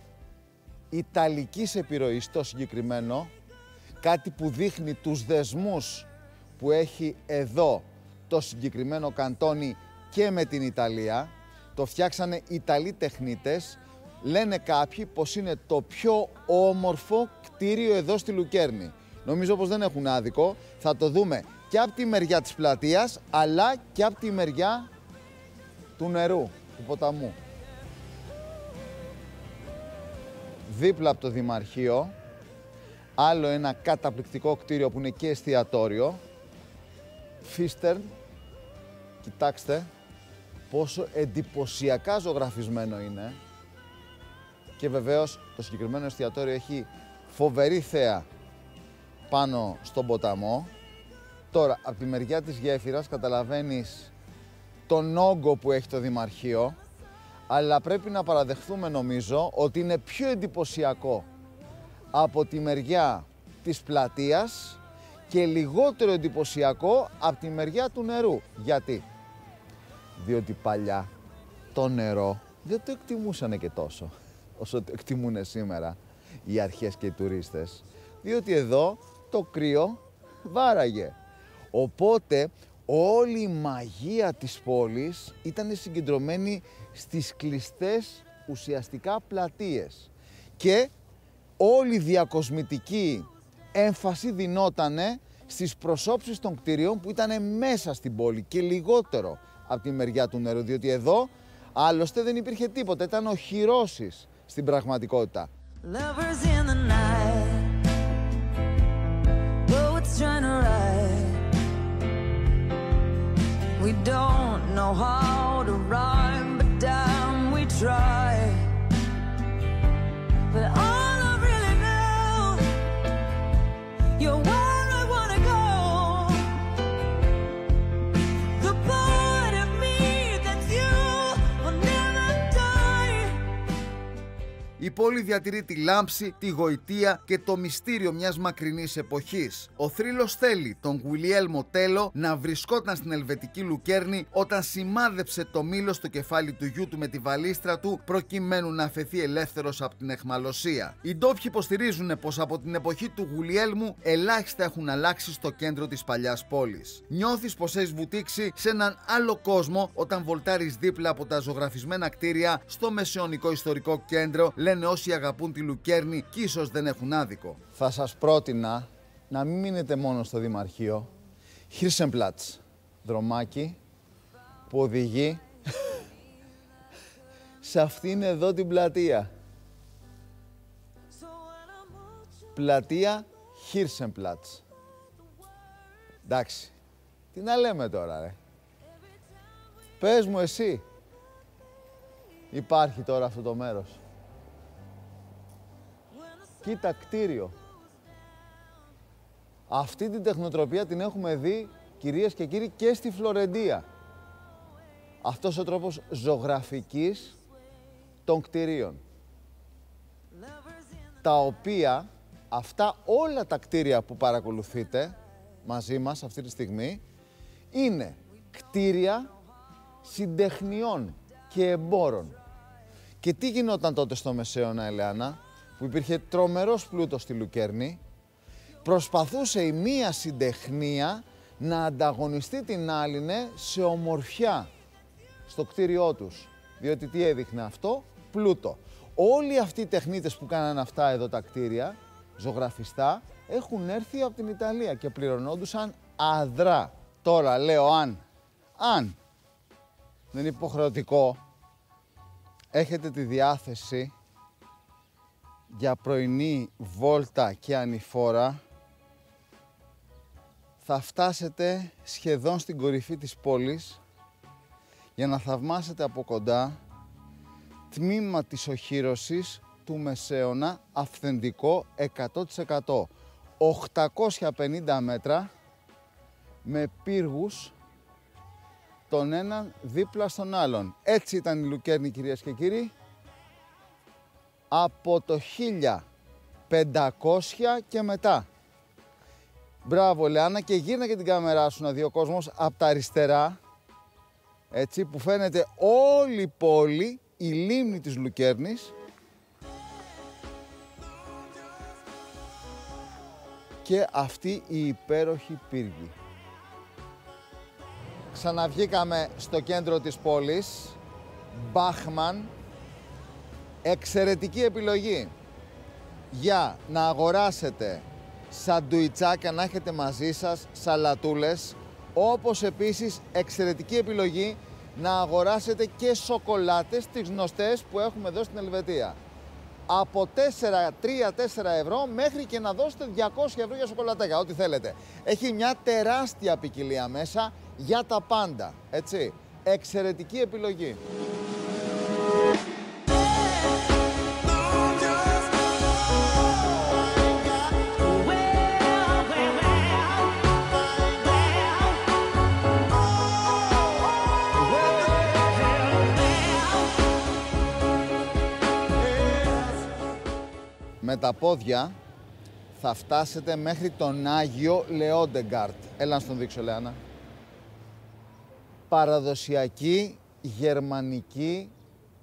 Speaker 6: ιταλικής επιρροής το συγκεκριμένο, κάτι που δείχνει τους δεσμούς που έχει εδώ το συγκεκριμένο καντόνι και με την Ιταλία. Το φτιάξανε Ιταλοί τεχνίτες. Λένε κάποιοι πως είναι το πιο όμορφο κτίριο εδώ στη Λουκέρνη. Νομίζω πως δεν έχουν άδικο. Θα το δούμε και από τη μεριά της πλατείας, αλλά και από τη μεριά του νερού, του ποταμού. Δίπλα από το Δημαρχείο, άλλο ένα καταπληκτικό κτίριο που είναι και εστιατόριο. Φίστερν, κοιτάξτε πόσο εντυπωσιακά ζωγραφισμένο είναι. Και βεβαίως το συγκεκριμένο εστιατόριο έχει φοβερή θέα πάνω στον ποταμό. Τώρα, από τη μεριά της γέφυρας καταλαβαίνεις τον όγκο που έχει το Δημαρχείο, αλλά πρέπει να παραδεχθούμε, νομίζω, ότι είναι πιο εντυπωσιακό από τη μεριά της πλατείας και λιγότερο εντυπωσιακό από τη μεριά του νερού. Γιατί? Διότι παλιά το νερό δεν το εκτιμούσαν και τόσο όσο το εκτιμούν σήμερα οι αρχές και οι τουρίστες, διότι εδώ το κρύο βάραγε. Οπότε όλη η μαγεία της πόλης ήταν συγκεντρωμένη στις κλειστές ουσιαστικά πλατείες και όλη η διακοσμητική έμφαση δινότανε στις προσώψεις των κτηρίων που ήταν μέσα στην πόλη και λιγότερο από τη μεριά του νερού, διότι εδώ άλλωστε δεν υπήρχε τίποτα, ήταν οχυρώσεις στην πραγματικότητα.
Speaker 7: Lovers in the night, poets trying to write. We don't know how to rhyme, but damn we try. But all I really know, you're where I wanna go. The part of me that's you will never die.
Speaker 1: Η πόλη διατηρεί τη λάμψη, τη γοητεία και το μυστήριο μιας μακρινής εποχής. Ο θρύλος θέλει τον Γουιλιέλμο Τέλο να βρισκόταν στην Ελβετική Λουκέρνη όταν σημάδεψε το μήλο στο κεφάλι του γιού του με τη βαλίστρα του προκειμένου να αφαιθεί ελεύθερος από την αιχμαλωσία. Οι ντόπιοι υποστηρίζουν πως από την εποχή του Γουιλιέλμου ελάχιστα έχουν αλλάξει στο κέντρο της παλιάς πόλης. Νιώθεις πως έχεις βουτήξει σε έναν άλλο κόσμο όταν βολτάρεις δίπλα από τα ζωγραφισμένα κτίρια στο μεσαιωνικό ιστορικό κέντρο, λένε όσοι αγαπούν τη Λουκέρνη και ίσως δεν έχουν άδικο.
Speaker 6: Θα σας πρότεινα να μην μείνετε μόνο στο Δημαρχείο. Hirschenplatz, δρομάκι που οδηγεί σε αυτήν εδώ την πλατεία. Πλατεία Hirschenplatz. Εντάξει, τι να λέμε τώρα ρε. Πες μου εσύ, υπάρχει τώρα αυτό το μέρος. Κοίτα κτίριο. Αυτή την τεχνοτροπία την έχουμε δει, κυρίες και κύριοι, και στη Φλωρεντία. Αυτός ο τρόπος ζωγραφικής των κτιρίων. Τα οποία, αυτά όλα τα κτίρια που παρακολουθείτε μαζί μας αυτή τη στιγμή, είναι κτίρια συντεχνιών και εμπόρων. Και τι γινόταν τότε στο Μεσαίωνα, Ελεάνα, που υπήρχε τρομερός πλούτος στη Λουκέρνη, προσπαθούσε η μία συντεχνία να ανταγωνιστεί την άλλη σε ομορφιά στο κτίριό τους. Διότι τι έδειχνε αυτό? Πλούτο. Όλοι αυτοί οι τεχνίτες που κάνανε αυτά εδώ τα κτίρια, ζωγραφιστά, έχουν έρθει από την Ιταλία και πληρωνόντουσαν αδρά. Τώρα λέω αν δεν είναι υποχρεωτικό, έχετε τη διάθεση για πρωινή βόλτα και ανηφόρα, θα φτάσετε σχεδόν στην κορυφή της πόλης για να θαυμάσετε από κοντά τμήμα της οχύρωσης του Μεσαίωνα, αυθεντικό 100%. 850 μέτρα με πύργους τον έναν δίπλα στον άλλον. Έτσι ήταν η Λουκέρνη, κυρίες και κύριοι, από το 1500 και μετά. Μπράβο Λεάνα, και γύρνα και την κάμερά σου να δει ο κόσμος από τα αριστερά, έτσι, που φαίνεται όλη η πόλη, η λίμνη της Λουκέρνης, και αυτή η υπέροχη πύργη. Ξαναβγήκαμε στο κέντρο της πόλης, Μπάχμαν, εξαιρετική επιλογή για να αγοράσετε σαντουιτσάκια, να έχετε μαζί σας σαλατούλες, όπως επίσης εξαιρετική επιλογή να αγοράσετε και σοκολάτες, τις γνωστές που έχουμε εδώ στην Ελβετία. Από 3-4 ευρώ μέχρι και να δώσετε 200 ευρώ για σοκολατέκα, ό,τι θέλετε. Έχει μια τεράστια ποικιλία μέσα για τα πάντα, έτσι. Εξαιρετική επιλογή. Με τα πόδια θα φτάσετε μέχρι τον Άγιο Λεόντεγκαρτ. Έλα να στον δείξω, Λεάνα. Παραδοσιακή γερμανική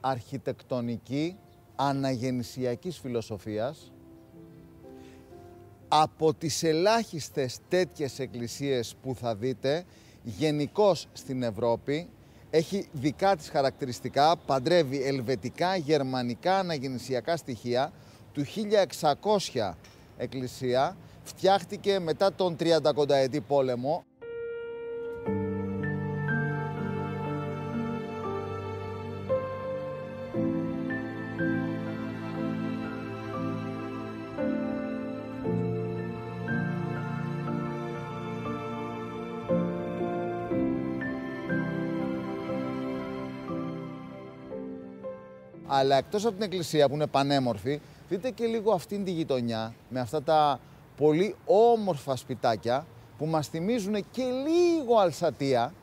Speaker 6: αρχιτεκτονική αναγεννησιακής φιλοσοφίας. Από τις ελάχιστες τέτοιες εκκλησίες που θα δείτε γενικώς στην Ευρώπη, έχει δικά της χαρακτηριστικά, παντρεύει ελβετικά, γερμανικά, αναγεννησιακά στοιχεία. Του 1600 εκκλησία, φτιάχτηκε μετά τον 30 πόλεμο. Αλλά εκτός από την εκκλησία που είναι πανέμορφη, δείτε και λίγο αυτήν τη γειτονιά με αυτά τα πολύ όμορφα σπιτάκια που μας θυμίζουν και λίγο Αλσατία.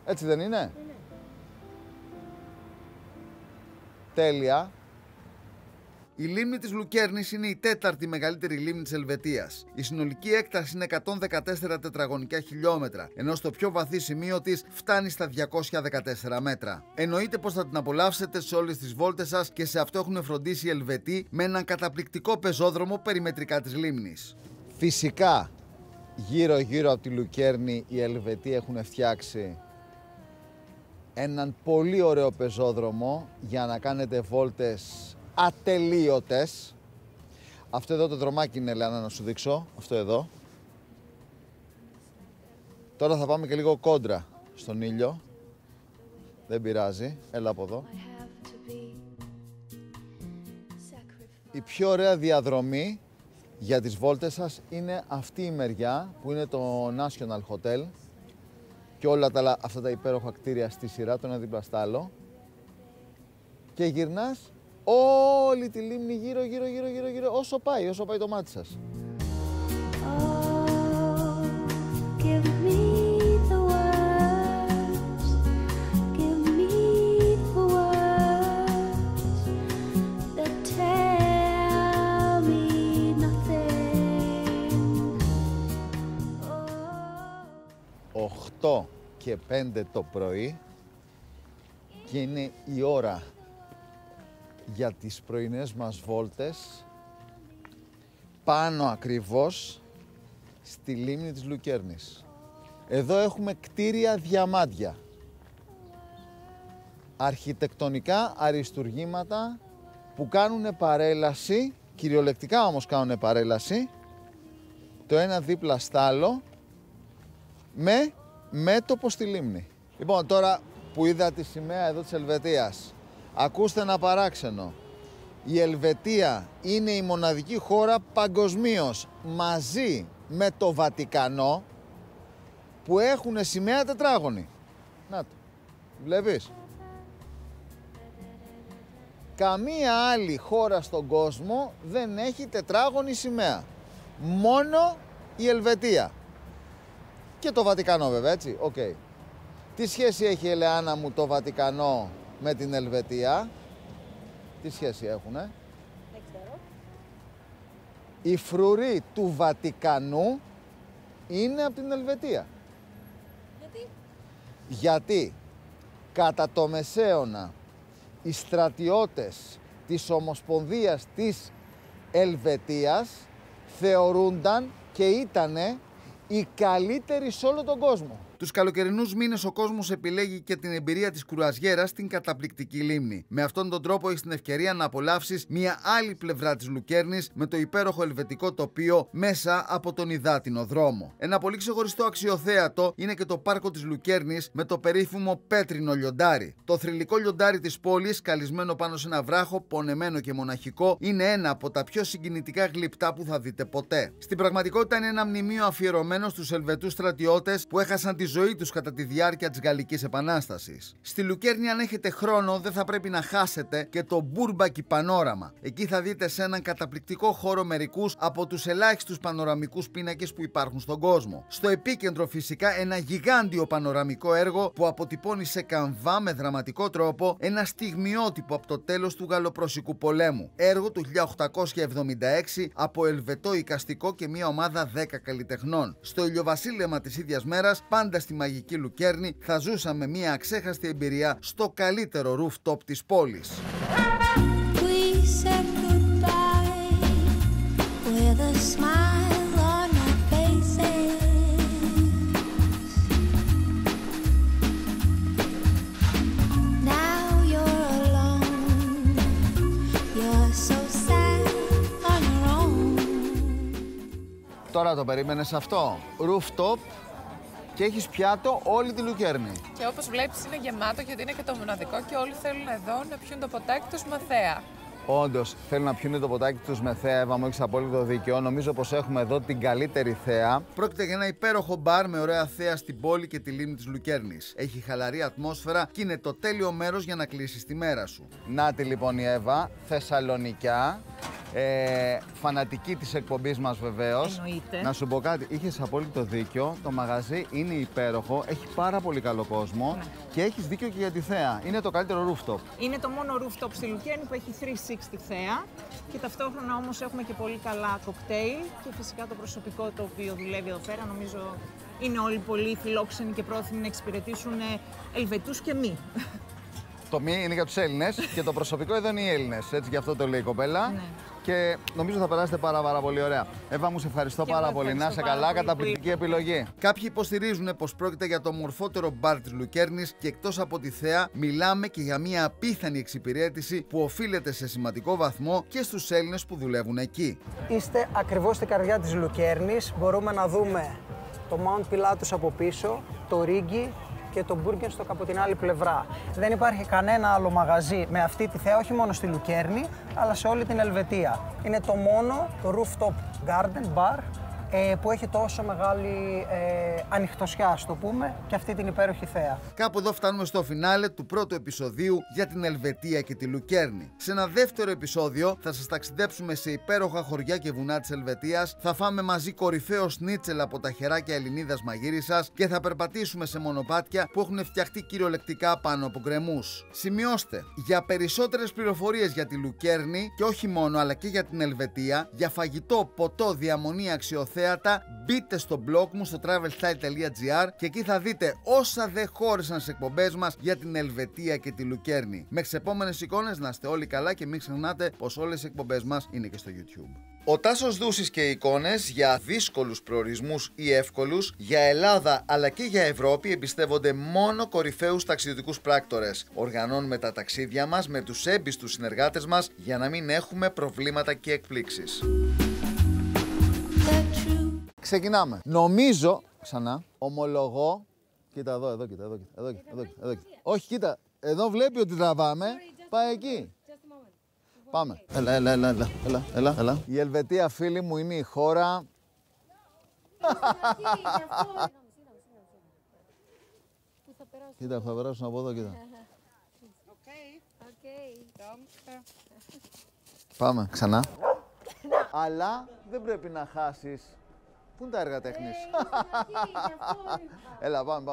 Speaker 6: Έτσι δεν είναι? Τέλεια.
Speaker 1: Η λίμνη της Λουκέρνης είναι η τέταρτη μεγαλύτερη λίμνη της Ελβετίας. Η συνολική έκταση είναι 114 τετραγωνικά χιλιόμετρα, ενώ στο πιο βαθύ σημείο της φτάνει στα 214 μέτρα. Εννοείται πως θα την απολαύσετε σε όλες τις βόλτες σας και σε αυτό έχουν φροντίσει οι Ελβετοί με έναν καταπληκτικό πεζόδρομο περιμετρικά της λίμνης.
Speaker 6: Φυσικά, γύρω-γύρω από τη Λουκέρνη οι Ελβετοί έχουν φτιάξει έναν πολύ ωραίο πεζόδρομο για να κάνετε βόλτες ατελείωτες. Αυτό εδώ το δρομάκι είναι, Ελεάνα, να σου δείξω. Αυτό εδώ. Τώρα θα πάμε και λίγο κόντρα στον ήλιο. Δεν πειράζει. Έλα από εδώ. Η πιο ωραία διαδρομή για τις βόλτες σας είναι αυτή η μεριά που είναι το National Hotel και όλα αυτά τα υπέροχα κτίρια στη σειρά, το ένα δίπλα στ' άλλο. Και γυρνάς όλη τη λίμνη γύρω, όσο πάει το μάτι σας.
Speaker 7: Give me the words, give me the words that tell me nothing.
Speaker 6: 8 και 5 το πρωί και είναι η ώρα για τις πρωινές μας βόλτες πάνω ακριβώς στη λίμνη της Λουκέρνης. Εδώ έχουμε κτίρια διαμάντια, αρχιτεκτονικά αριστουργήματα που κάνουν παρέλαση, κυριολεκτικά όμως κάνουν παρέλαση, το ένα δίπλα στ' άλλο, με μέτωπο στη λίμνη. Λοιπόν, τώρα που είδα τη σημαία εδώ της Ελβετίας, ακούστε ένα παράξενο. Η Ελβετία είναι η μοναδική χώρα παγκοσμίως μαζί με το Βατικανό που έχουν σημαία τετράγωνη. Να το, βλέπεις. Καμία άλλη χώρα στον κόσμο δεν έχει τετράγωνη σημαία. Μόνο η Ελβετία. Και το Βατικανό βέβαια, έτσι, οκ. Τι σχέση έχει, Ελεάνα μου, το Βατικανό με την Ελβετία? Τι σχέση έχουνε?
Speaker 3: Δεν ξέρω.
Speaker 6: Η φρουρή του Βατικανού είναι από την Ελβετία. Γιατί κατά το Μεσαίωνα οι στρατιώτες της Ομοσπονδίας της Ελβετίας θεωρούνταν και ήτανε οι καλύτεροι σε όλο τον κόσμο.
Speaker 1: Τους καλοκαιρινούς μήνες ο κόσμος επιλέγει και την εμπειρία της κουραζιέρας στην καταπληκτική λίμνη. Με αυτόν τον τρόπο έχεις την ευκαιρία να απολαύσεις μια άλλη πλευρά της Λουκέρνης με το υπέροχο ελβετικό τοπίο μέσα από τον υδάτινο δρόμο. Ένα πολύ ξεχωριστό αξιοθέατο είναι και το πάρκο της Λουκέρνης με το περίφημο πέτρινο λιοντάρι. Το θρυλικό λιοντάρι της πόλης, καλισμένο πάνω σε ένα βράχο, πονεμένο και μοναχικό, είναι ένα από τα πιο συγκινητικά γλυπτά που θα δείτε ποτέ. Στην πραγματικότητα είναι ένα μνημείο αφιερωμένο στους Ελβετούς στρατιώτες που έχασαν τη ζωή τους κατά τη διάρκεια της Γαλλικής Επανάστασης. Στη Λουκέρνη, αν έχετε χρόνο, δεν θα πρέπει να χάσετε και το Μπουρμπακι Πανόραμα. Εκεί θα δείτε σε έναν καταπληκτικό χώρο μερικούς από τους ελάχιστους πανοραμικούς πίνακες που υπάρχουν στον κόσμο. Στο επίκεντρο, φυσικά, ένα γιγάντιο πανοραμικό έργο που αποτυπώνει σε καμβά με δραματικό τρόπο ένα στιγμιότυπο από το τέλος του Γαλλοπρωσικού πολέμου. Έργο του 1876 από ελβετό εικαστικό και μια ομάδα 10 καλλιτεχνών. Στο ηλιοβασίλεμα της ίδιας μέρας, πάντα Μπαίνοντας στη μαγική Λουκέρνη, θα ζούσαμε μια αξέχαστη εμπειρία στο καλύτερο rooftop της πόλης.
Speaker 7: We said goodbye with a smile on our faces. Now you're alone. You're so sad on your own.
Speaker 6: Τώρα το περίμενες αυτό. Rooftop και έχεις πιάτο όλη τη Λουκέρνη.
Speaker 4: Και όπως βλέπεις είναι γεμάτο γιατί είναι και το μοναδικό και όλοι θέλουν εδώ να πιούν το ποτάκι τους με θέα.
Speaker 6: Όντως, θέλουν να πιούν το ποτάκι τους με θέα. Εύα, μου έχεις απόλυτο δίκιο. Νομίζω πως έχουμε εδώ την καλύτερη θέα.
Speaker 1: Πρόκειται για ένα υπέροχο μπαρ με ωραία θέα στην πόλη και τη λίμνη της Λουκέρνης. Έχει χαλαρή ατμόσφαιρα και είναι το τέλειο μέρος για να κλείσεις τη μέρα σου.
Speaker 6: Νάτι λοιπόν η Εύα, Θεσσαλονικιά. Φανατική της εκπομπής μας βεβαίως.
Speaker 8: Εννοείται.
Speaker 6: Να σου πω κάτι, είχες απόλυτο δίκιο. Το μαγαζί είναι υπέροχο, έχει πάρα πολύ καλό κόσμο.
Speaker 8: Ναι.
Speaker 6: Και έχεις δίκιο και για τη θέα. Είναι το καλύτερο rooftop.
Speaker 8: Είναι το μόνο rooftop στη Λουκέρνη που έχει 360 θέα και ταυτόχρονα όμως έχουμε και πολύ καλά κοκτέιλ και φυσικά το προσωπικό το οποίο δουλεύει εδώ πέρα. Νομίζω είναι όλοι πολύ φιλόξενοι και πρόθυμοι να εξυπηρετήσουν Ελβετούς και μη.
Speaker 6: Το μη είναι για τους Έλληνες και το προσωπικό εδώ είναι οι Έλληνες. Έτσι, γι' αυτό το λέει η κοπέλα.
Speaker 8: Ναι.
Speaker 6: Και νομίζω θα περάσετε πάρα πολύ ωραία. Εύα, μου σε ευχαριστώ
Speaker 8: Και
Speaker 6: πάρα
Speaker 8: εγώ
Speaker 6: πολύ. Να
Speaker 8: ευχαριστώ
Speaker 6: είσαι
Speaker 8: πάρα
Speaker 6: καλά,
Speaker 8: πολύ
Speaker 6: καταπληκτική επιλογή.
Speaker 1: Κάποιοι υποστηρίζουν πως πρόκειται για το μορφότερο μπαρ της Λουκέρνης και εκτός από τη θέα, μιλάμε και για μια απίθανη εξυπηρέτηση που οφείλεται σε σημαντικό βαθμό και στους Έλληνες που δουλεύουν εκεί.
Speaker 9: Είστε ακριβώς στην καρδιά της Λουκέρνης. Μπορούμε να δούμε το Mount Pilatus από πίσω, το Ρίγκι και το Μπούργενστοκ από την άλλη πλευρά. Δεν υπάρχει κανένα άλλο μαγαζί με αυτή τη θέα, όχι μόνο στη Λουκέρνη, αλλά σε όλη την Ελβετία. Είναι το μόνο rooftop garden bar που έχει τόσο μεγάλη ανοιχτοσιά, ας το πούμε, και αυτή την υπέροχη θέα.
Speaker 1: Κάπου εδώ φτάνουμε στο φινάλε του πρώτου επεισοδίου για την Ελβετία και τη Λουκέρνη. Σε ένα δεύτερο επεισόδιο θα σας ταξιδέψουμε σε υπέροχα χωριά και βουνά της Ελβετίας, θα φάμε μαζί κορυφαίο σνίτσελ από τα χεράκια Ελληνίδας μαγείρισας και θα περπατήσουμε σε μονοπάτια που έχουν φτιαχτεί κυριολεκτικά πάνω από γκρεμούς. Σημειώστε, για περισσότερες πληροφορίες για τη Λουκέρνη και όχι μόνο αλλά και για την Ελβετία, για φαγητό, ποτό, διαμονή, αξιοθέατα, μπείτε στο blog μου στο travelstyle.gr και εκεί θα δείτε όσα δεν χώρισαν σε εκπομπές μας για την Ελβετία και τη Λουκέρνη. Μέχρι τις επόμενες εικόνες να είστε όλοι καλά και μην ξεχνάτε πως όλες οι εκπομπές μας είναι και στο YouTube. Ο Τάσος Δούσης και οι εικόνες για δύσκολους προορισμούς ή εύκολους, για Ελλάδα αλλά και για Ευρώπη εμπιστεύονται μόνο κορυφαίους ταξιδιωτικούς πράκτορες. Οργανώνουμε τα ταξίδια μας με τους έμπιστους συνεργάτες μας για να μην έχουμε προβλήματα και εκπλήξεις.
Speaker 6: Ξεκινάμε. Νομίζω, ξανά, ομολογώ. Κοίτα εδώ, κοίτα, εδώ. Όχι, κοίτα, εδώ βλέπει ότι τραβάμε. Πάει εκεί. Πάμε. Έλα. Η Ελβετία, φίλοι μου, είναι η χώρα. Κοίτα, θα περάσουν από εδώ, κοίτα. Πάμε, ξανά. Αλλά δεν πρέπει να χάσεις. Πού είναι τα έργα τέχνης? Έλα, πάμε,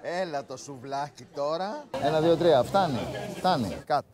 Speaker 6: έλα το σουβλάκι τώρα. 1, 2, 3, φτάνει, κάτω.